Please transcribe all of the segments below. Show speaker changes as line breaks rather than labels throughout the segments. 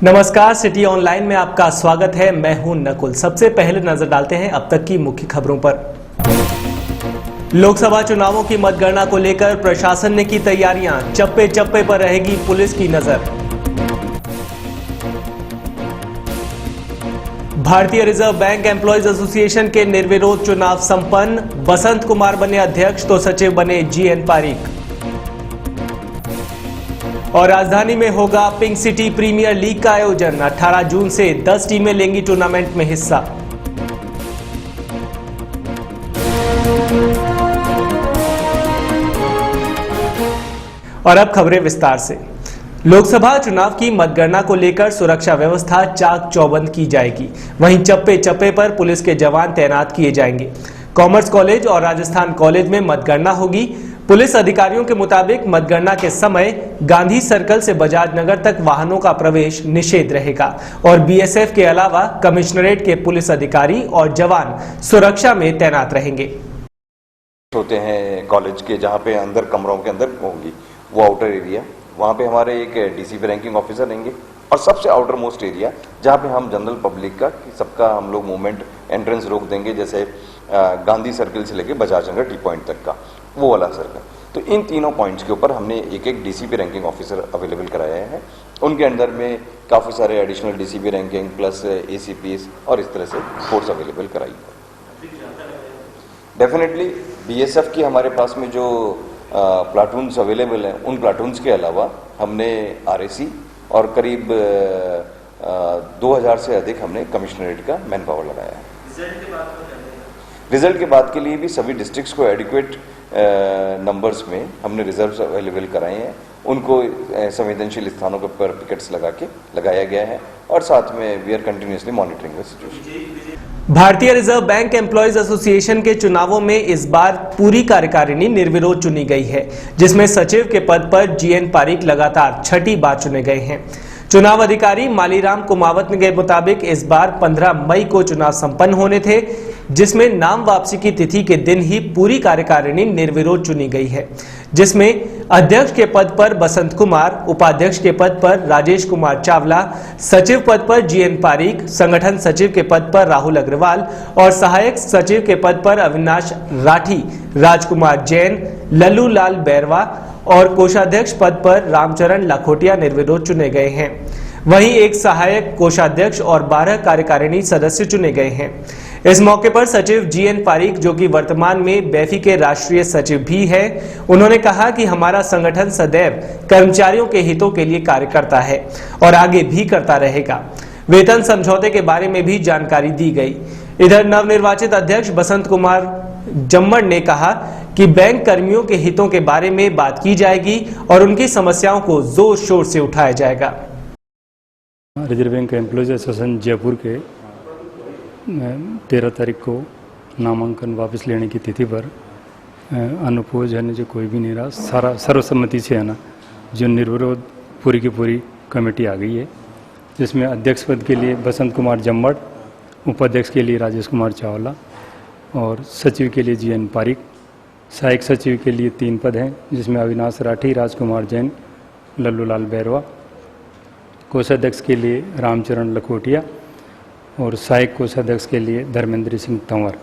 नमस्कार, city online में आपका स्वागत है। मैं हूं नकुल। सबसे पहले नजर डालते हैं अब तक की मुख्य खबरों पर। लोकसभा चुनावों की मतगणना को लेकर प्रशासन ने की तैयारियां, चप्पे चप्पे पर रहेगी पुलिस की नजर। भारतीय रिजर्व बैंक एम्प्लॉयज एसोसिएशन के निर्विरोध चुनाव संपन्न, बसंत कुमार बने अध्यक्ष तो सचिव बने जीएन पारीक। और राजधानी में होगा पिंक सिटी प्रीमियर लीग का आयोजन। 18 जून से 10 टीमें लेंगी टूर्नामेंट में हिस्सा। और अब खबरें विस्तार से। लोकसभा चुनाव की मतगणना को लेकर सुरक्षा व्यवस्था चाक चौबंद की जाएगी। वहीं चप्पे चप्पे पर पुलिस के जवान तैनात किए जाएंगे। कॉमर्स कॉलेज और राजस्थान कॉलेज में मतगणना होगी। पुलिस अधिकारियों के मुताबिक मतगणना के समय गांधी सर्कल से बजाज नगर तक वाहनों का प्रवेश निषेध रहेगा और बीएसएफ के अलावा कमिश्नरेट के पुलिस अधिकारी और जवान सुरक्षा में तैनात रहेंगे।
होते हैं कॉलेज के, जहाँ पे अंदर कमरों के अंदर होंगी वो आउटर एरिया, वहाँ पे हमारे एक डीसीपी रैंकिंग ऑफिसर रहेंगे। और सबसे आउटर मोस्ट एरिया जहाँ पे हम जनरल पब्लिक का सबका हम लोग मूवमेंट एंट्रेंस रोक देंगे, जैसे गांधी सर्किल से लेके बजाज नगर टी पॉइंट तक का वो वाला सर्कल। तो इन तीनों पॉइंट्स के ऊपर हमने एक एक डीसीपी रैंकिंग ऑफिसर अवेलेबल कराया है। उनके अंदर में काफ़ी सारे एडिशनल डीसीपी रैंकिंग प्लस एसीपीएस और इस तरह से फोर्स अवेलेबल कराई है। डेफिनेटली बीएसएफ की हमारे पास में जो प्लाटून्स अवेलेबल हैं, उन प्लाटून्स के अलावा हमने आरएसी और करीब 2000 से अधिक हमने कमिश्नरेट का मैन पावर लगाया है। रिजल्ट के बाद के लिए भी सभी डिस्ट्रिक्ट्स को एडिक्वेट नंबर्स में हमने रिजर्व्स अवेलेबल कराए हैं। उनको संवेदनशील स्थानों पर पिकेट्स लगाया गया है और साथ में we are continuously monitoring the situation.
भारतीय रिजर्व बैंक एम्प्लॉयज एसोसिएशन के चुनावों में इस बार पूरी कार्यकारिणी निर्विरोध चुनी गई है, जिसमें सचिव के पद पर जीएन पारीक लगातार छठी बार चुने गए हैं। चुनाव अधिकारी मालीराम कुमावत के मुताबिक इस बार 15 मई को चुनाव संपन्न होने थे, जिसमें नाम वापसी की तिथि के दिन ही पूरी कार्यकारिणी निर्विरोध चुनी गई है, जिसमें अध्यक्ष के पद पर बसंत कुमार, उपाध्यक्ष के पद पर राजेश कुमार चावला, सचिव पद पर जीएन पारीक, संगठन सचिव के पद पर राहुल अग्रवाल और सहायक सचिव के पद पर अविनाश राठी, राजकुमार जैन, लल्लू लाल बैरवा और कोषाध्यक्ष पद पर रामचरण लाखोटिया निर्विरोध चुने गए हैं। वहीं एक सहायक कोषाध्यक्ष और 12 कार्यकारिणी सदस्य चुने गए हैं। इस मौके पर सचिव जीएन पारीक, जो कि वर्तमान में बैफी के राष्ट्रीय सचिव भी हैं, उन्होंने कहा कि हमारा संगठन सदैव कर्मचारियों के हितों के लिए कार्य करता है और आगे भी करता रहेगा। वेतन समझौते के बारे में भी जानकारी दी गई। इधर नवनिर्वाचित अध्यक्ष बसंत कुमार जम्मड़ ने कहा कि बैंक कर्मियों के हितों के बारे में बात की जाएगी और उनकी समस्याओं को जोर शोर से उठाया जाएगा।
Reserve bank employees association Jaipur के 13 तारीख को नामांकन वापस लेने की तिथि पर अनुपोज है ना, जो कोई भी नहीं रहा, सारा सर्वसम्मति से है ना, जो निर्विरोध पूरी की पूरी कमेटी आ गई है, जिसमें अध्यक्ष पद के लिए बसंत कुमार जम्मड़, उपाध्यक्ष के लिए राजेश कुमार चावला और सचिव के लिए जीएन पारीक। सहायक सचिव के लिए 3 पद हैं, जिसमें अविनाश राठी, राजकुमार जैन, लल्लू लाल बैरवा। कोषाध्यक्ष के लिए रामचरण लखोटिया और सहायक कोषाध्यक्ष के लिए धर्मेंद्र सिंह तंवर।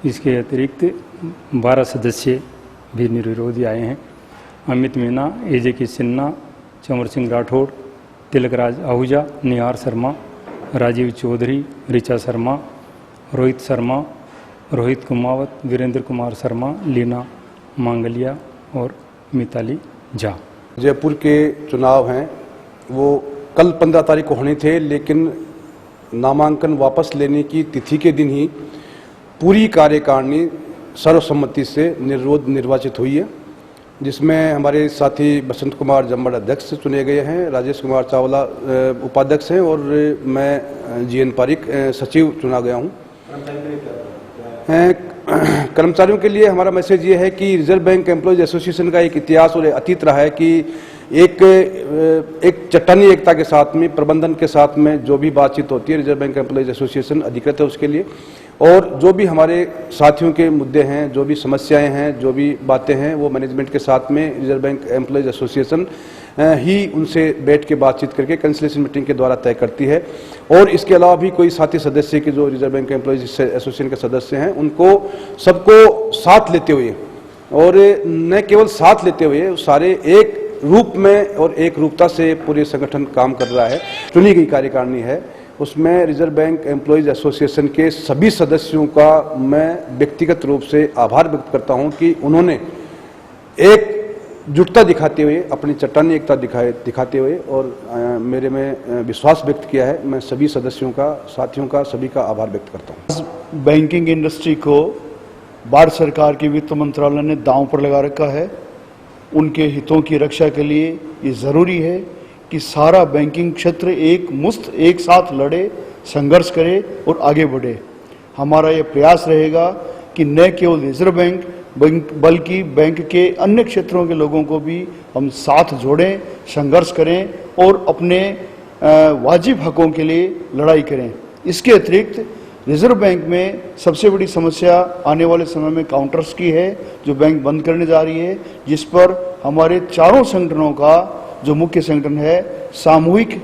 इसके अतिरिक्त 12 सदस्य भी निर्विरोधी आए हैं। अमित मीना, एजे की सिन्हा, चंवर सिंह राठौड़, तिलकराज आहूजा, निहार शर्मा, राजीव चौधरी, ऋचा शर्मा, रोहित शर्मा, रोहित कुमावत, वीरेंद्र कुमार शर्मा, लीना मांगलिया और मिताली झा।
जयपुर के चुनाव हैं वो कल 15 तारीख को होने थे, लेकिन नामांकन वापस लेने की तिथि के दिन ही पूरी कार्यकारिणी सर्वसम्मति से निर्विरोध निर्वाचित हुई है, जिसमें हमारे साथी बसंत कुमार जम्मड़ अध्यक्ष चुने गए हैं, राजेश कुमार चावला उपाध्यक्ष हैं और मैं जीएन पारीक सचिव चुना गया हूँ। कर्मचारियों के लिए हमारा मैसेज ये है कि रिजर्व बैंक एम्प्लॉयज एसोसिएशन का एक इतिहास और अतीत रहा है कि एक चट्टानी एकता के साथ में, प्रबंधन के साथ में जो भी बातचीत होती है, रिजर्व बैंक एम्प्लॉयज एसोसिएशन अधिकृत है उसके लिए, और जो भी हमारे साथियों के मुद्दे हैं, जो भी समस्याएं हैं, जो भी बातें हैं, वो मैनेजमेंट के साथ में रिजर्व बैंक एम्प्लॉयज एसोसिएशन ही उनसे बैठ के बातचीत करके कंसल्टेशन मीटिंग के द्वारा तय करती है। और इसके अलावा भी कोई साथी सदस्य के जो रिजर्व बैंक एम्प्लॉयज एसोसिएशन के सदस्य हैं उनको सबको साथ लेते हुए, और न केवल साथ लेते हुए, सारे एक रूप में और एक रूपता से पूरे संगठन काम कर रहा है। चुनी गई कार्यकारिणी है, उसमें रिजर्व बैंक एम्प्लॉयज एसोसिएशन के सभी सदस्यों का मैं व्यक्तिगत रूप से आभार व्यक्त करता हूं कि उन्होंने एक जुटता दिखाते हुए, अपनी चट्टानी एकता दिखाते हुए और मेरे में विश्वास व्यक्त किया है। मैं सभी सदस्यों का, साथियों का, सभी का आभार व्यक्त करता हूँ।
बैंकिंग इंडस्ट्री को भारत सरकार के वित्त मंत्रालय ने दांव पर लगा रखा है। उनके हितों की रक्षा के लिए ये ज़रूरी है कि सारा बैंकिंग क्षेत्र एक साथ लड़े, संघर्ष करे और आगे बढ़े। हमारा ये प्रयास रहेगा कि न केवल रिजर्व बैंक बल्कि बैंक के अन्य क्षेत्रों के लोगों को भी हम साथ जोड़ें, संघर्ष करें और अपने वाजिब हकों के लिए लड़ाई करें। इसके अतिरिक्त रिजर्व बैंक में सबसे बड़ी समस्या आने वाले समय में काउंटर्स की है, जो बैंक बंद करने जा रही है, जिस पर हमारे चारों संगठनों का जो मुख्य संगठन है सामूहिक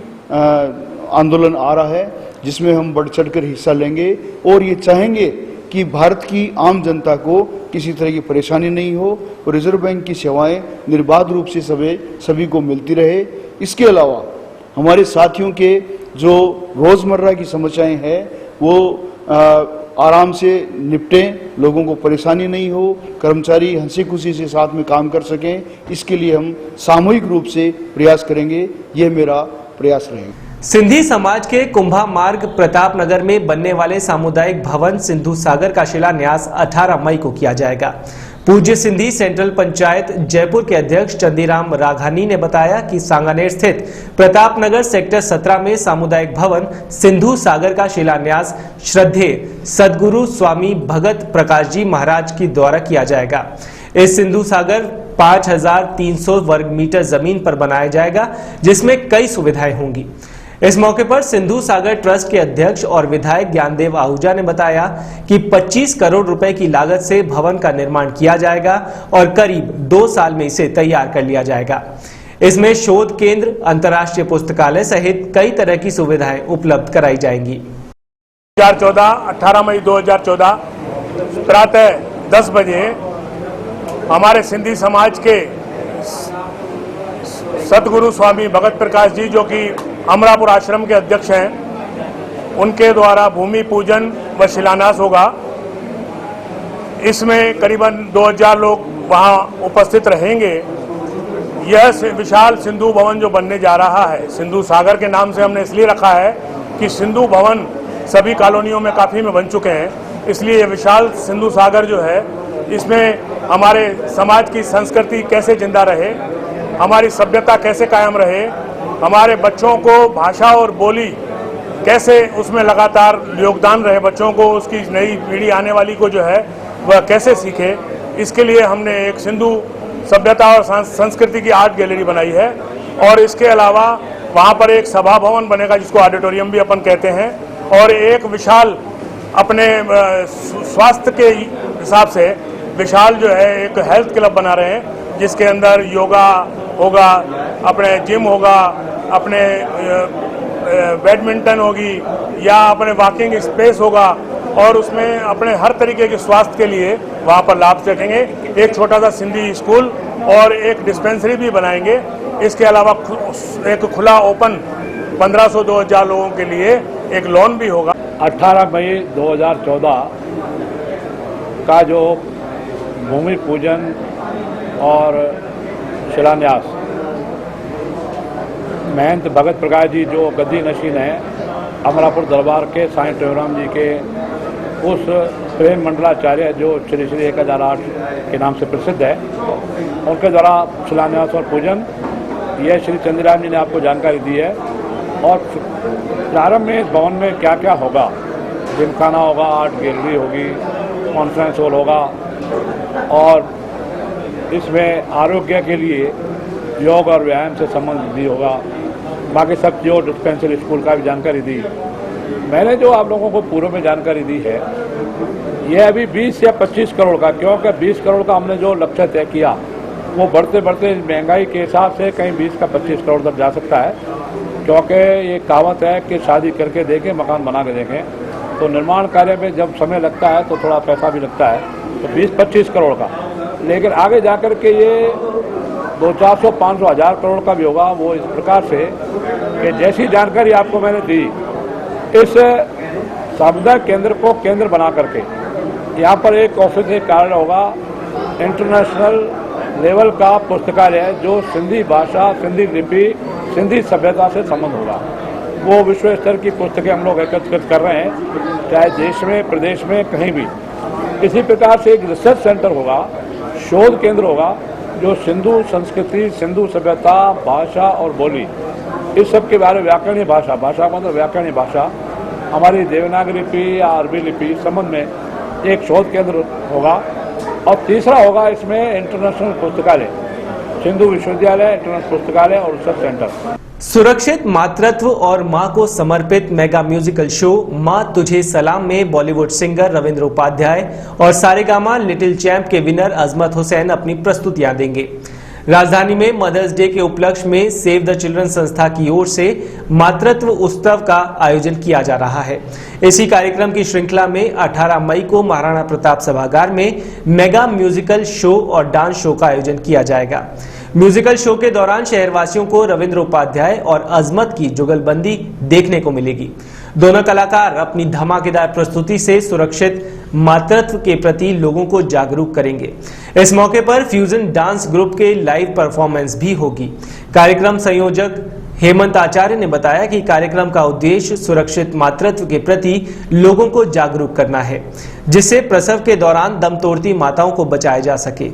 आंदोलन आ रहा है, जिसमें हम बढ़ चढ़कर हिस्सा लेंगे और ये चाहेंगे कि भारत की आम जनता को किसी तरह की परेशानी नहीं हो और रिजर्व बैंक की सेवाएं निर्बाध रूप से सभी को मिलती रहे। इसके अलावा हमारे साथियों के जो रोज़मर्रा की समस्याएं हैं वो आराम से निपटें, लोगों को परेशानी नहीं हो, कर्मचारी हंसी खुशी से साथ में काम कर सकें। इसके लिए हम सामूहिक रूप से प्रयास करेंगे, ये मेरा प्रयास रहेगा।
सिंधी समाज के कुंभा मार्ग प्रताप नगर में बनने वाले सामुदायिक भवन सिंधु सागर का शिलान्यास 18 मई को किया जाएगा। पूज्य सिंधी सेंट्रल पंचायत जयपुर के अध्यक्ष चंदीराम राघानी ने बताया कि सांगानेर स्थित प्रताप नगर सेक्टर 17 में सामुदायिक भवन सिंधु सागर का शिलान्यास श्रद्धेय सद्गुरु स्वामी भगत प्रकाश जी महाराज के द्वारा किया जाएगा। इस सिंधु सागर 5300 वर्ग मीटर जमीन पर बनाया जाएगा, जिसमें कई सुविधाएं होंगी। इस मौके पर सिंधु सागर ट्रस्ट के अध्यक्ष और विधायक ज्ञानदेव आहूजा ने बताया कि 25 करोड़ रुपए की लागत से भवन का निर्माण किया जाएगा और करीब 2 साल में इसे तैयार कर लिया जाएगा। इसमें शोध केंद्र, अंतर्राष्ट्रीय पुस्तकालय सहित कई तरह की सुविधाएं उपलब्ध कराई जाएंगी।
18 मई 2014 प्रातः 10 बजे हमारे सिंधी समाज के सद्गुरु स्वामी भगत प्रकाश जी, जो कि अमरापुर आश्रम के अध्यक्ष हैं, उनके द्वारा भूमि पूजन व शिलान्यास होगा। इसमें करीबन 2000 लोग वहां उपस्थित रहेंगे। यह विशाल सिंधु भवन जो बनने जा रहा है, सिंधु सागर के नाम से हमने इसलिए रखा है कि सिंधु भवन सभी कॉलोनियों में काफ़ी में बन चुके हैं, इसलिए यह विशाल सिंधु सागर जो है, इसमें हमारे समाज की संस्कृति कैसे जिंदा रहे, हमारी सभ्यता कैसे कायम रहे, हमारे बच्चों को भाषा और बोली कैसे उसमें लगातार योगदान रहे, बच्चों को उसकी नई पीढ़ी आने वाली को जो है वह कैसे सीखे, इसके लिए हमने एक सिंधु सभ्यता और संस्कृति की आर्ट गैलरी बनाई है। और इसके अलावा वहाँ पर एक सभा भवन बनेगा, जिसको ऑडिटोरियम भी अपन कहते हैं, और एक विशाल अपने स्वास्थ्य के हिसाब से विशाल जो है एक हेल्थ क्लब बना रहे हैं, जिसके अंदर योगा होगा, अपने जिम होगा, अपने बैडमिंटन होगी या अपने वॉकिंग स्पेस होगा, और उसमें अपने हर तरीके के स्वास्थ्य के लिए वहाँ पर लाभ देखेंगे। एक छोटा सा सिंधी स्कूल और एक डिस्पेंसरी भी बनाएंगे। इसके अलावा एक खुला ओपन 1500-2000 लोगों के लिए एक लॉन भी होगा।
18 मई 2014 का जो भूमि पूजन और शिलान्यास महंत भगत प्रकाश जी जो गद्दी नशीन हैं, अमरापुर दरबार के साईं टेवराम जी के उस प्रेम मंडलाचार्य जो श्री 1008 के नाम से प्रसिद्ध है, उनके द्वारा शिलान्यास और पूजन यह श्री चंद्रराम जी ने आपको जानकारी दी है। और प्रारंभ में इस भवन में क्या क्या होगा, जिमखाना होगा, आर्ट गैलरी होगी, कॉन्फ्रेंस हॉल होगा, और इसमें आरोग्य के लिए योग और व्यायाम से संबंधित भी होगा। बाकी सब जो डिस्पेंसरी स्कूल का भी जानकारी दी। मैंने जो आप लोगों को पूर्व में जानकारी दी है, यह अभी 20 या 25 करोड़ का, क्योंकि 20 करोड़ का हमने जो लक्ष्य तय किया वो बढ़ते बढ़ते महंगाई के हिसाब से कहीं 20 का 25 करोड़ तक जा सकता है, क्योंकि ये कहावत है कि शादी करके देखें मकान बना के देखें। तो निर्माण कार्य में जब समय लगता है तो थोड़ा पैसा भी लगता है, तो 20-25 करोड़ का, लेकिन आगे जाकर के ये 200-400, 500, 1000 करोड़ का भी होगा। वो इस प्रकार से कि जैसी जानकारी आपको मैंने दी, इस सामुदायिक केंद्र को केंद्र बना करके यहाँ पर एक ऑफिस, एक कार्यालय होगा, इंटरनेशनल लेवल का पुस्तकालय जो सिंधी भाषा, सिंधी लिपि, सिंधी सभ्यता से संबंध होगा। वो विश्व स्तर की पुस्तकें हम लोग एकत्रित कर रहे हैं, चाहे देश में, प्रदेश में, कहीं भी। इसी प्रकार से एक रिसर्च सेंटर होगा, शोध केंद्र होगा, जो सिंधु संस्कृति, सिंधु सभ्यता, भाषा और बोली, इस सब के बारे में, व्याकरणीय भाषा, भाषा मतलब व्याकरणीय भाषा, हमारी देवनागरी लिपि या अरबी लिपि संबंध में एक शोध केंद्र होगा। और तीसरा होगा इसमें इंटरनेशनल पुस्तकालय, सिंधु विश्वविद्यालय, इंटरनेशनल पुस्तकालय और रिसर्च सेंटर।
सुरक्षित मातृत्व और मां को समर्पित मेगा म्यूजिकल शो मां तुझे सलाम में बॉलीवुड सिंगर रविंद्र उपाध्याय और सारेगामा लिटिल चैंप के विनर अजमत हुसैन अपनी प्रस्तुतियां देंगे। राजधानी में मदर्स डे के उपलक्ष्य में सेव द चिल्ड्रन संस्था की ओर से मातृत्व उत्सव का आयोजन किया जा रहा है। इसी कार्यक्रम की श्रृंखला में 18 मई को महाराणा प्रताप सभागार में मेगा म्यूजिकल शो और डांस शो का आयोजन किया जाएगा। म्यूजिकल शो के दौरान शहरवासियों को रविंद्र उपाध्याय और अजमत की जुगलबंदी देखने को मिलेगी। दोनों कलाकार अपनी धमाकेदार प्रस्तुति से सुरक्षित मातृत्व के प्रति लोगों को जागरूक करेंगे। इस मौके पर फ्यूजन डांस ग्रुप के लाइव परफॉर्मेंस भी होगी। कार्यक्रम संयोजक हेमंत आचार्य ने बताया कि कार्यक्रम का उद्देश्य सुरक्षित मातृत्व के प्रति लोगों को जागरूक करना है, जिससे प्रसव के दौरान दम तोड़ती माताओं को बचाया जा सके।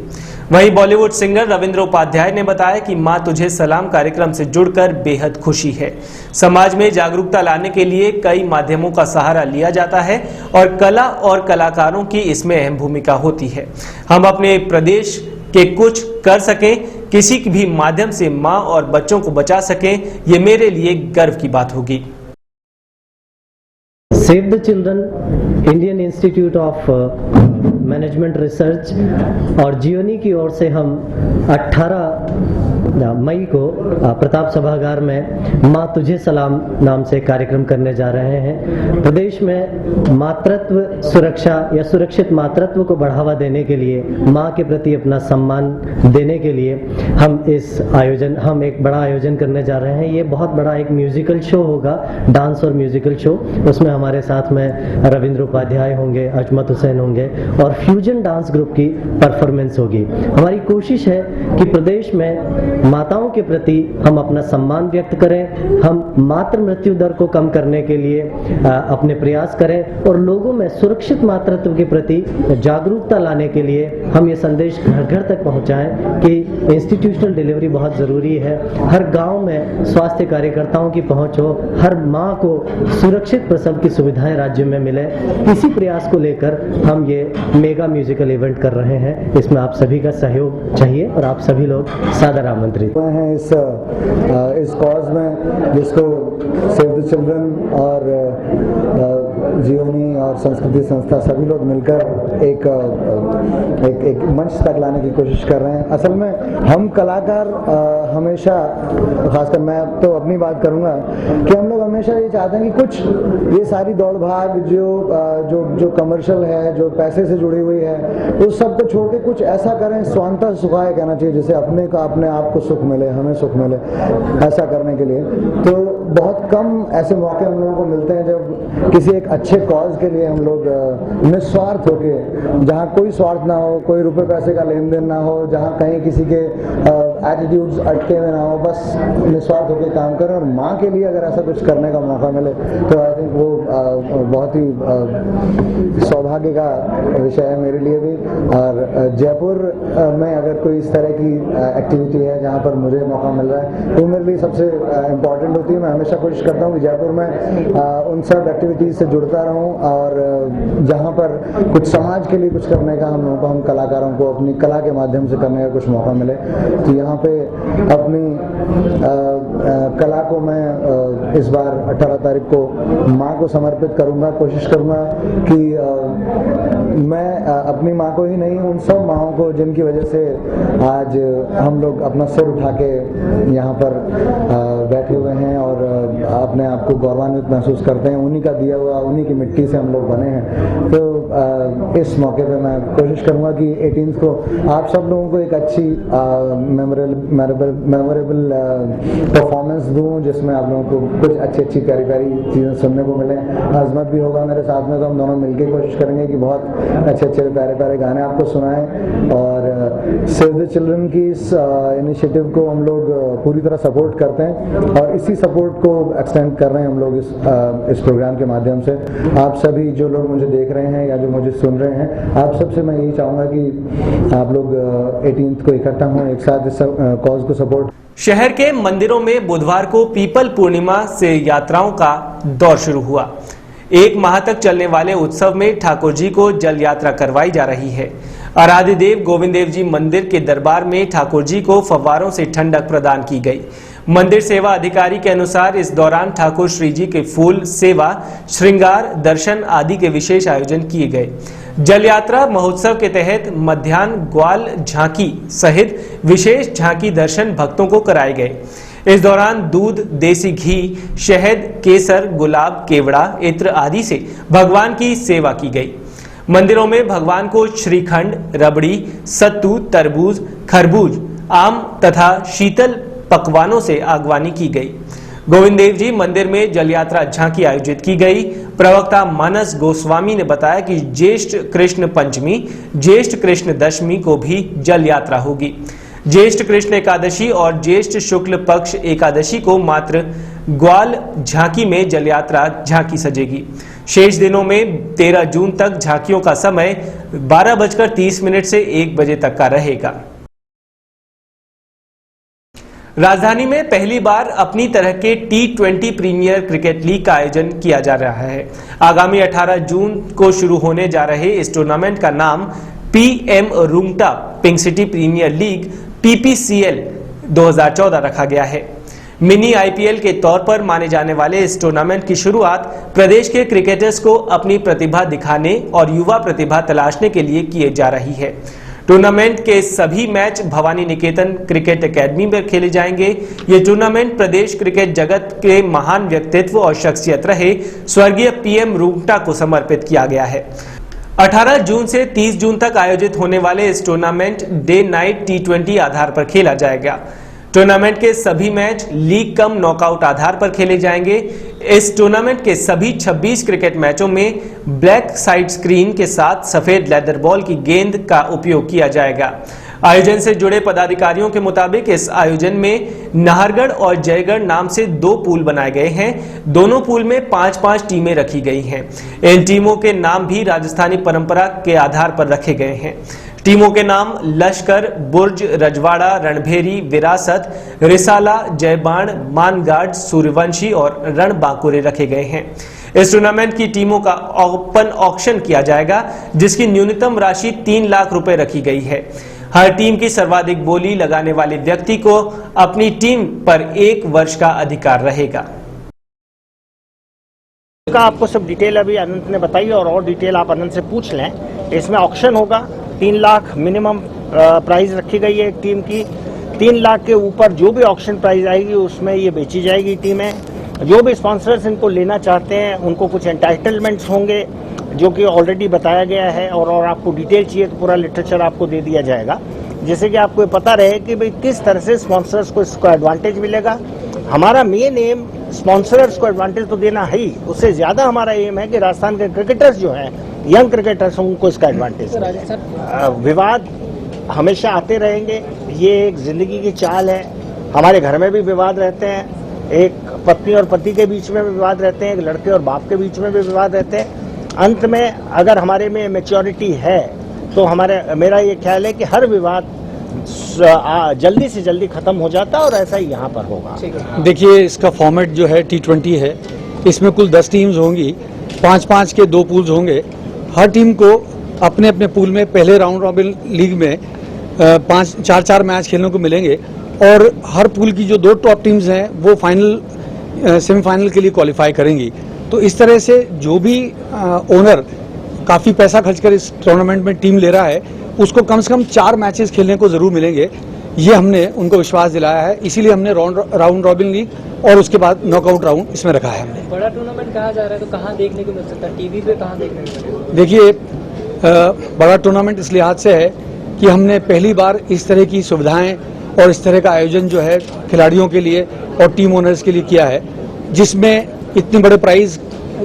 वहीं बॉलीवुड सिंगर रविंद्र उपाध्याय ने बताया कि मां तुझे सलाम कार्यक्रम से जुड़कर बेहद खुशी है। समाज में जागरूकता लाने के लिए कई माध्यमों का सहारा लिया जाता है और कला और कलाकारों की इसमें अहम भूमिका होती है। हम अपने प्रदेश के कुछ कर सकें, किसी भी माध्यम से मां और बच्चों को बचा सकें, ये मेरे लिए गर्व की बात होगी।
Save the children, Indian institute of management research और जियोनी की ओर से हम 18 मई को प्रताप सभागार में माँ तुझे सलाम नाम से कार्यक्रम करने जा रहे हैं। प्रदेश में मातृत्व सुरक्षा या सुरक्षित मातृत्व को बढ़ावा देने के लिए, माँ के प्रति अपना सम्मान देने के लिए हम एक बड़ा आयोजन करने जा रहे हैं। ये बहुत बड़ा एक म्यूजिकल शो होगा, डांस और म्यूजिकल शो। उसमें हमारे साथ में रविंद्र उपाध्याय होंगे, अजमत हुसैन होंगे और फ्यूजन डांस ग्रुप की परफॉर्मेंस होगी। हमारी कोशिश है कि प्रदेश में माताओं के प्रति हम अपना सम्मान व्यक्त करें, हम मातृ मृत्यु दर को कम करने के लिए अपने प्रयास करें और लोगों में सुरक्षित मातृत्व के प्रति जागरूकता लाने के लिए हम ये संदेश घर घर तक पहुंचाएं कि इंस्टीट्यूशनल डिलीवरी बहुत ज़रूरी है। हर गांव में स्वास्थ्य कार्यकर्ताओं की पहुंच हो, हर माँ को सुरक्षित प्रसव की सुविधाएं राज्य में मिले। इसी प्रयास को लेकर हम ये मेगा म्यूजिकल इवेंट कर रहे हैं। इसमें आप सभी का सहयोग चाहिए और आप सभी लोग सादर आमंत्रित
हैं इस कॉज में, जिसको सेव द चिल्ड्रन और जियोनी और संस्कृति संस्था सभी लोग मिलकर एक मंच तक लाने की कोशिश कर रहे हैं। असल में हम कलाकार हमेशा, खासकर मैं तो अपनी बात करूंगा कि हम लोग हमेशा ये चाहते हैं कि कुछ ये सारी दौड़ भाग जो कमर्शियल है, जो पैसे से जुड़ी हुई है, उस सब को छोड़ के कुछ ऐसा करें, स्वांतः सुखाय कहना चाहिए, जिससे अपने आप को सुख मिले, हमें सुख मिले। ऐसा करने के लिए तो बहुत कम ऐसे मौके हम लोगों को मिलते हैं जब किसी एक अच्छे कॉज के लिए हम लोग निस्वार्थ होके, जहाँ कोई स्वार्थ ना हो, कोई रुपए पैसे का लेन देन ना हो, जहाँ कहीं किसी के एटीट्यूड्स अटके हुए ना हो, बस निस्वार्थ होकर काम करें। और माँ के लिए अगर ऐसा कुछ करने का मौका मिले तो आई थिंक वो बहुत ही सौभाग्य का विषय है मेरे लिए भी। और जयपुर में अगर कोई इस तरह की एक्टिविटी है जहाँ पर मुझे मौका मिल रहा है तो मेरे लिए सबसे इम्पॉर्टेंट होती है। मैं हमेशा कोशिश करता हूँ कि जयपुर में उन सब एक्टिविटीज से जुड़ता रहूँ और जहाँ पर कुछ समाज के लिए कुछ करने का हम लोगों को, हम कलाकारों को अपनी कला के माध्यम से करने का कुछ मौका मिले, तो यहाँ पे अपनी कला को मैं इस बार 18 तारीख को माँ को समर्पित करूँगा। कोशिश करूँगा कि मैं अपनी माँ को ही नहीं, उन सब माँओं को जिनकी वजह से आज हम लोग अपना सिर उठा के यहाँ पर बैठे हुए हैं और अपने आप को गौरवान्वित महसूस करते हैं। उन्हीं का दिया हुआ, उन्हीं की मिट्टी से हम लोग बने हैं। तो इस मौके पे मैं कोशिश करूँगा कि 18 को आप सब लोगों को एक अच्छी मेमोरेबल परफॉर्मेंस दूँ, जिसमें आप लोगों को कुछ अच्छी प्यारी चीज़ें सुनने को मिले। अजमत भी होगा मेरे साथ में, तो हम दोनों मिलकर कोशिश करेंगे कि बहुत अच्छे प्यारे गाने आपको सुनाएं। और सेव द चिल्ड्रन की इस इनिशिएटिव को हम लोग पूरी तरह सपोर्ट करते हैं और इसी सपोर्ट को एक्सटेंड कर रहे हैं हम लोग इस प्रोग्राम के माध्यम से। आप सभी जो लोग मुझे देख रहे हैं या जो मुझे सुन रहे हैं, आप सबसे मैं यही चाहूँगा कि आप लोग 18 को इकट्ठा हों, एक साथ इस कॉज को सपोर्ट।
शहर के मंदिरों में बुधवार को पीपल पूर्णिमा से यात्राओं का दौर शुरू हुआ। 1 माह तक चलने वाले उत्सव में ठाकुर जी को जल यात्रा करवाई जा रही है। आराध्य देव गोविंद देव जी मंदिर के दरबार में ठाकुर जी को फव्वारों से ठंडक प्रदान की गई। मंदिर सेवा अधिकारी के अनुसार इस दौरान ठाकुर श्री जी के फूल सेवा, श्रृंगार, दर्शन आदि के विशेष आयोजन किए गए। जल यात्रा महोत्सव के तहत मध्याह्न ग्वाल झांकी सहित विशेष झांकी दर्शन भक्तों को कराए गए। इस दौरान दूध, देसी घी, शहद, केसर, गुलाब, केवड़ा, इत्र आदि से भगवान की सेवा की गई। मंदिरों में भगवान को श्रीखंड, रबड़ी, सत्तू, तरबूज, खरबूज, आम तथा शीतल पकवानों से आगवानी की गई। गोविंद देव जी मंदिर में जल यात्रा झांकी आयोजित की गई। प्रवक्ता मानस गोस्वामी ने बताया कि ज्येष्ठ कृष्ण पंचमी, ज्येष्ठ कृष्ण दशमी को भी जल यात्रा होगी। ज्येष्ठ कृष्ण एकादशी और ज्येष्ठ शुक्ल पक्ष एकादशी को मात्र ग्वाल झांकी में जल यात्रा झांकी सजेगी। शेष दिनों में 13 जून तक झांकियों का समय 12:30 से 1 बजे तक का रहेगा। राजधानी में पहली बार अपनी तरह के T20 प्रीमियर क्रिकेट लीग का आयोजन किया जा रहा है। आगामी 18 जून को शुरू होने जा रहे इस टूर्नामेंट का नाम PM Rungta pink city premier league PPCL 2014 रखा गया है। मिनी IPL के तौर पर माने जाने वाले इस टूर्नामेंट की शुरुआत प्रदेश के क्रिकेटर्स को अपनी प्रतिभा दिखाने और युवा प्रतिभा तलाशने के लिए किए जा रही है। टूर्नामेंट के सभी मैच भवानी निकेतन क्रिकेट एकेडमी में खेले जाएंगे। ये टूर्नामेंट प्रदेश क्रिकेट जगत के महान व्यक्तित्व और शख्सियत रहे स्वर्गीय PM रुंगटा को समर्पित किया गया है। 18 जून से 30 जून तक आयोजित होने वाले इस टूर्नामेंट डे नाइट T20 आधार पर खेला जाएगा। टूर्नामेंट के सभी मैच लीग कम नॉकआउट आधार पर खेले जाएंगे। इस टूर्नामेंट के सभी 26 क्रिकेट मैचों में ब्लैक साइड स्क्रीन के साथ सफेद लेदर बॉल की गेंद का उपयोग किया जाएगा। आयोजन से जुड़े पदाधिकारियों के मुताबिक इस आयोजन में नाहरगढ़ और जयगढ़ नाम से 2 पूल बनाए गए हैं। दोनों पूल में 5-5 टीमें रखी गई हैं। इन टीमों के नाम भी राजस्थानी परंपरा के आधार पर रखे गए हैं। टीमों के नाम लश्कर, बुर्ज, रजवाड़ा, रणभेरी, विरासत, रिसाला, जयबाण, मानगार्ड, सूर्यवंशी और रणबांकुरे रखे गए हैं। इस टूर्नामेंट की टीमों का ओपन ऑक्शन किया जाएगा, जिसकी न्यूनतम राशि 3 लाख रुपए रखी गई है। हर टीम की सर्वाधिक बोली लगाने वाले व्यक्ति को अपनी टीम पर 1 वर्ष का अधिकार रहेगा।
का आपको सब डिटेल अभी अनंत ने बताई और डिटेल आप अनंत से पूछ लें। इसमें ऑक्शन होगा। 3 लाख मिनिमम प्राइस रखी गई है एक टीम की। 3 लाख के ऊपर जो भी ऑक्शन प्राइस आएगी उसमें ये बेची जाएगी टीमें। जो भी स्पॉन्सर्स इनको लेना चाहते हैं उनको कुछ एंटाइटलमेंट्स होंगे जो कि ऑलरेडी बताया गया है और आपको डिटेल चाहिए तो पूरा लिटरेचर आपको दे दिया जाएगा, जिससे कि आपको पता रहे कि भाई किस तरह से स्पॉन्सर्स को इसका एडवांटेज मिलेगा। हमारा मेन एम स्पॉन्सर्स को एडवांटेज तो देना है ही, उससे ज़्यादा हमारा एम है कि राजस्थान के क्रिकेटर्स जो हैं, यंग क्रिकेटर्स, उनको इसका एडवांटेज। विवाद हमेशा आते रहेंगे, ये एक ज़िंदगी की चाल है। हमारे घर में भी विवाद रहते हैं, एक पत्नी और पति के बीच में भी विवाद रहते हैं, एक लड़के और बाप के बीच में भी विवाद रहते हैं। अंत में अगर हमारे में मैच्योरिटी है तो मेरा ये ख्याल है कि हर विवाद जल्दी से जल्दी खत्म हो जाता है और ऐसा ही यहाँ पर होगा।
देखिए, इसका फॉर्मेट जो है T20 है, इसमें कुल 10 टीम्स होंगी, 5-5 के 2 पूल्स होंगे। हर टीम को अपने अपने पूल में पहले राउंड रॉबिन लीग में 4-4 मैच खेलने को मिलेंगे और हर पूल की जो 2 टॉप टीम्स हैं वो फाइनल सेमीफाइनल के लिए क्वालिफाई करेंगी। तो इस तरह से जो भी ओनर काफ़ी पैसा खर्च कर इस टूर्नामेंट में टीम ले रहा है, उसको कम से कम 4 मैचेस खेलने को ज़रूर मिलेंगे। ये हमने उनको विश्वास दिलाया है, इसीलिए हमने राउंड रॉबिन लीग और उसके बाद नॉकआउट राउंड इसमें रखा है हमने।
बड़ा टूर्नामेंट कहा जा रहा है तो कहाँ देखने को मिल सकता है, टीवी पे कहाँ देखने को मिलेगा?
देखिए, बड़ा टूर्नामेंट इस लिहाज से है कि हमने पहली बार इस तरह की सुविधाएं और इस तरह का आयोजन जो है खिलाड़ियों के लिए और टीम ओनर्स के लिए किया है, जिसमें इतने बड़े प्राइज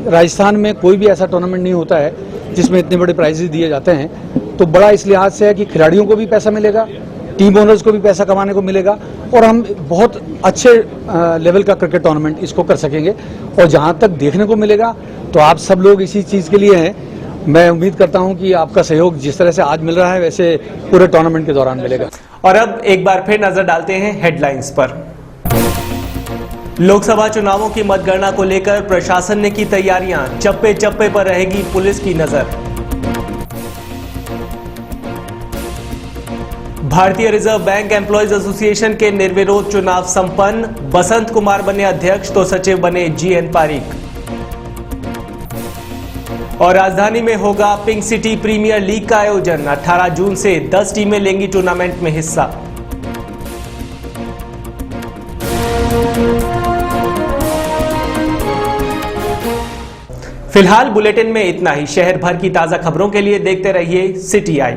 राजस्थान में कोई भी ऐसा टूर्नामेंट नहीं होता है जिसमें इतने बड़े प्राइजेस दिए जाते हैं। तो बड़ा इस लिहाज से है कि खिलाड़ियों को भी पैसा मिलेगा, टीम ओनर्स को भी पैसा कमाने को मिलेगा और हम बहुत अच्छे लेवल का क्रिकेट टूर्नामेंट इसको कर सकेंगे। और जहाँ तक देखने को मिलेगा तो आप सब लोग इसी चीज़ के लिए हैं। मैं उम्मीद करता हूं कि आपका सहयोग जिस तरह से आज मिल रहा है वैसे पूरे टूर्नामेंट के दौरान मिलेगा।
और अब एक बार फिर नजर डालते हैं हेडलाइंस पर। लोकसभा चुनावों की मतगणना को लेकर प्रशासन ने की तैयारियां, चप्पे चप्पे पर रहेगी पुलिस की नजर। भारतीय रिजर्व बैंक एम्प्लॉयज एसोसिएशन के निर्विरोध चुनाव संपन्न, बसंत कुमार बने अध्यक्ष तो सचिव बने जीएन पारीक। और राजधानी में होगा पिंक सिटी प्रीमियर लीग का आयोजन, 18 जून से 10 टीमें लेंगी टूर्नामेंट में हिस्सा। फिलहाल बुलेटिन में इतना ही। शहर भर की ताजा खबरों के लिए देखते रहिए सिटी आई।